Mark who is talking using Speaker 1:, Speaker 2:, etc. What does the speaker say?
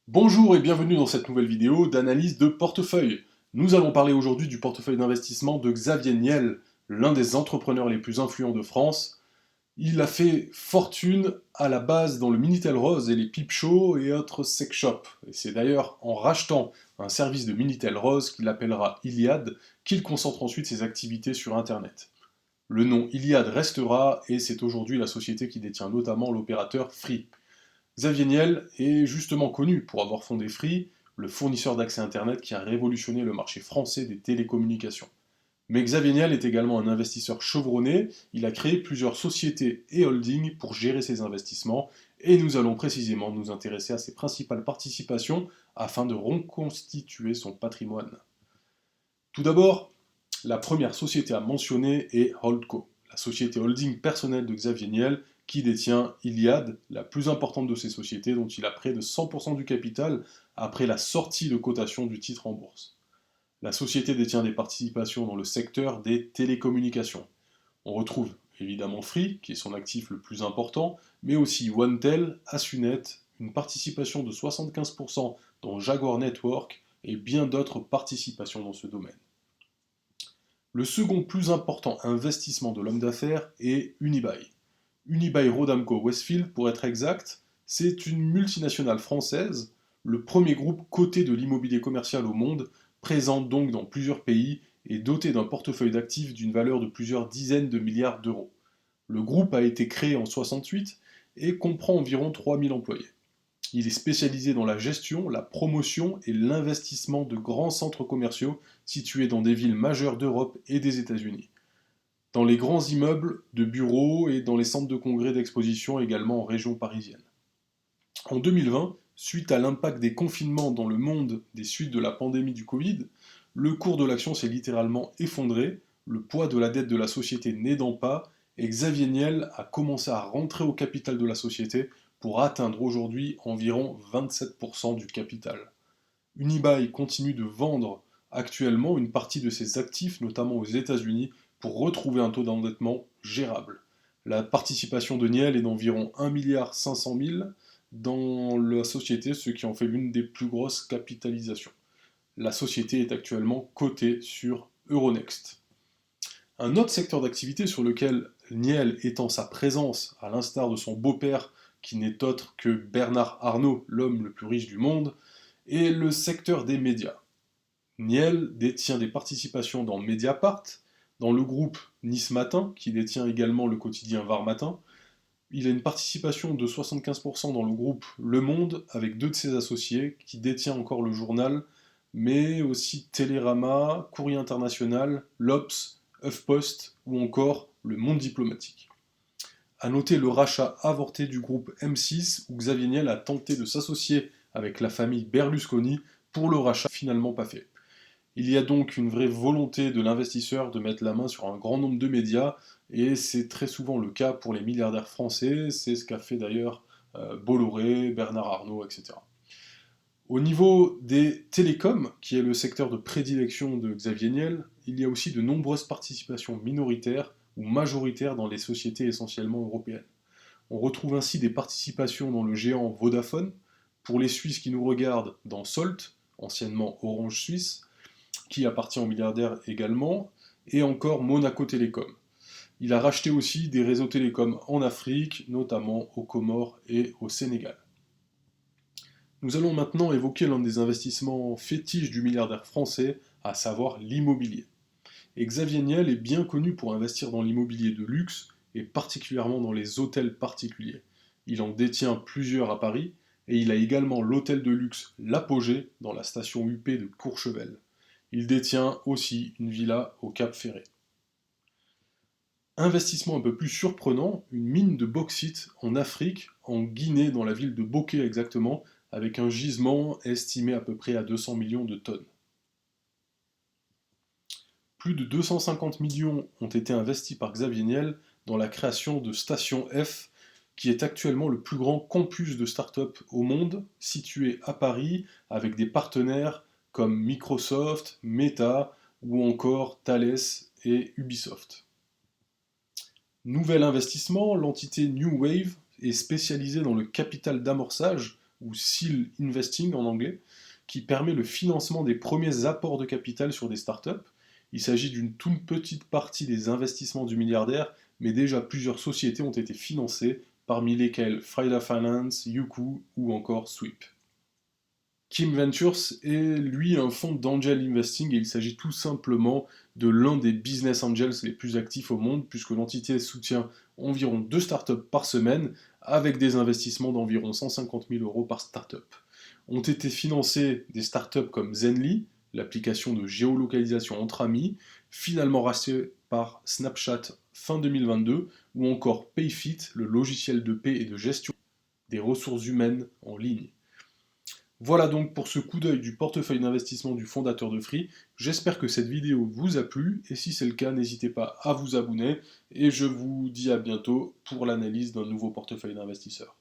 Speaker 1: Bonjour et bienvenue dans cette nouvelle vidéo d'analyse de portefeuille. Nous allons parler aujourd'hui du portefeuille d'investissement de Xavier Niel, l'un des entrepreneurs les plus influents de France. Il a fait fortune à la base dans le Minitel Rose et les Peep Show et autres sex shops. Et c'est d'ailleurs en rachetant un service de Minitel Rose qu'il appellera Iliad qu'il concentre ensuite ses activités sur Internet. Le nom Iliad restera et c'est aujourd'hui la société qui détient notamment l'opérateur Free. Xavier Niel est justement connu pour avoir fondé Free, le fournisseur d'accès Internet qui a révolutionné le marché français des télécommunications. Mais Xavier Niel est également un investisseur chevronné, il a créé plusieurs sociétés et holdings pour gérer ses investissements, et nous allons précisément nous intéresser à ses principales participations afin de reconstituer son patrimoine. Tout d'abord, la première société à mentionner est Holdco, la société holding personnelle de Xavier Niel qui détient Iliad, la plus importante de ces sociétés dont il a près de 100% du capital après la sortie de cotation du titre en bourse. La société détient des participations dans le secteur des télécommunications. On retrouve évidemment Free, qui est son actif le plus important, mais aussi OneTel, Asunet, une participation de 75% dans Jaguar Network et bien d'autres participations dans ce domaine. Le second plus important investissement de l'homme d'affaires est Unibail. Unibail Rodamco Westfield, pour être exact, c'est une multinationale française, le premier groupe coté de l'immobilier commercial au monde, présent donc dans plusieurs pays et doté d'un portefeuille d'actifs d'une valeur de plusieurs dizaines de milliards d'euros. Le groupe a été créé en 68 et comprend environ 3000 employés. Il est spécialisé dans la gestion, la promotion et l'investissement de grands centres commerciaux situés dans des villes majeures d'Europe et des États-Unis, dans les grands immeubles de bureaux et dans les centres de congrès d'exposition également en région parisienne. En 2020, suite à l'impact des confinements dans le monde des suites de la pandémie du Covid, le cours de l'action s'est littéralement effondré, le poids de la dette de la société n'aidant pas, et Xavier Niel a commencé à rentrer au capital de la société pour atteindre aujourd'hui environ 27% du capital. Unibail continue de vendre actuellement une partie de ses actifs, notamment aux États-Unis, pour retrouver un taux d'endettement gérable. La participation de Niel est d'environ 1,5 milliard dans la société, ce qui en fait l'une des plus grosses capitalisations. La société est actuellement cotée sur Euronext. Un autre secteur d'activité sur lequel Niel étend sa présence, à l'instar de son beau-père, qui n'est autre que Bernard Arnault, l'homme le plus riche du monde, est le secteur des médias. Niel détient des participations dans Mediapart, dans le groupe Nice Matin, qui détient également le quotidien Var Matin. Il a une participation de 75% dans le groupe Le Monde, avec deux de ses associés, qui détient encore le journal, mais aussi Télérama, Courrier International, l'Obs, HuffPost ou encore Le Monde Diplomatique. A noter le rachat avorté du groupe M6, où Xavier Niel a tenté de s'associer avec la famille Berlusconi pour le rachat finalement pas fait. Il y a donc une vraie volonté de l'investisseur de mettre la main sur un grand nombre de médias, et c'est très souvent le cas pour les milliardaires français, c'est ce qu'a fait d'ailleurs Bolloré, Bernard Arnault, etc. Au niveau des télécoms, qui est le secteur de prédilection de Xavier Niel, il y a aussi de nombreuses participations minoritaires ou majoritaires dans les sociétés essentiellement européennes. On retrouve ainsi des participations dans le géant Vodafone, pour les Suisses qui nous regardent dans Salt, anciennement Orange Suisse, qui appartient aux milliardaires également, et encore Monaco Télécom. Il a racheté aussi des réseaux télécoms en Afrique, notamment aux Comores et au Sénégal. Nous allons maintenant évoquer l'un des investissements fétiches du milliardaire français, à savoir l'immobilier. Et Xavier Niel est bien connu pour investir dans l'immobilier de luxe, et particulièrement dans les hôtels particuliers. Il en détient plusieurs à Paris, et il a également l'hôtel de luxe L'Apogée dans la station UP de Courchevel. Il détient aussi une villa au Cap Ferré. Investissement un peu plus surprenant, une mine de bauxite en Afrique, en Guinée, dans la ville de Bokeh exactement, avec un gisement estimé à peu près à 200 millions de tonnes. Plus de 250 millions ont été investis par Xavier Niel dans la création de Station F, qui est actuellement le plus grand campus de start-up au monde, situé à Paris, avec des partenaires comme Microsoft, Meta ou encore Thales et Ubisoft. Nouvel investissement, l'entité New Wave est spécialisée dans le capital d'amorçage, ou Seal Investing en anglais, qui permet le financement des premiers apports de capital sur des startups. Il s'agit d'une toute petite partie des investissements du milliardaire, mais déjà plusieurs sociétés ont été financées, parmi lesquelles Frida Finance, Youku ou encore Sweep. Kim Ventures est lui un fonds d'angel investing et il s'agit tout simplement de l'un des business angels les plus actifs au monde puisque l'entité soutient environ 2 startups par semaine avec des investissements d'environ 150 000 euros par startup. Ont été financées des startups comme Zenly, l'application de géolocalisation entre amis, finalement rachetée par Snapchat fin 2022, ou encore Payfit, le logiciel de paie et de gestion des ressources humaines en ligne. Voilà donc pour ce coup d'œil du portefeuille d'investissement du fondateur de Free. J'espère que cette vidéo vous a plu et si c'est le cas, n'hésitez pas à vous abonner et je vous dis à bientôt pour l'analyse d'un nouveau portefeuille d'investisseur.